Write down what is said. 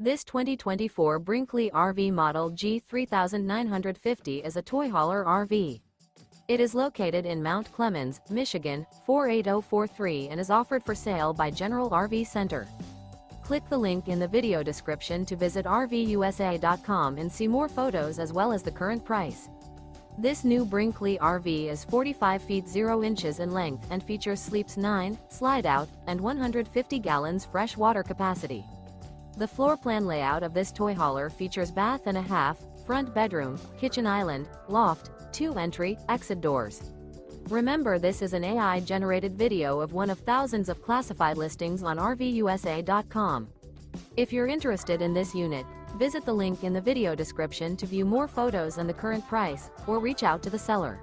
This 2024 Brinkley RV Model G 3950 is a toy hauler RV. It is located in Mount Clemens, Michigan, 48043 and is offered for sale by General RV Center. Click the link in the video description to visit RVUSA.com and see more photos as well as the current price. This new Brinkley RV is 45 feet 0 inches in length and features sleeps 9, slide-out, and 150 gallons fresh water capacity. The floor plan layout of this toy hauler features bath and a half, front bedroom, kitchen island, loft, 2 entry, exit doors. Remember, this is an AI-generated video of one of thousands of classified listings on RVUSA.com. If you're interested in this unit, visit the link in the video description to view more photos and the current price, or reach out to the seller.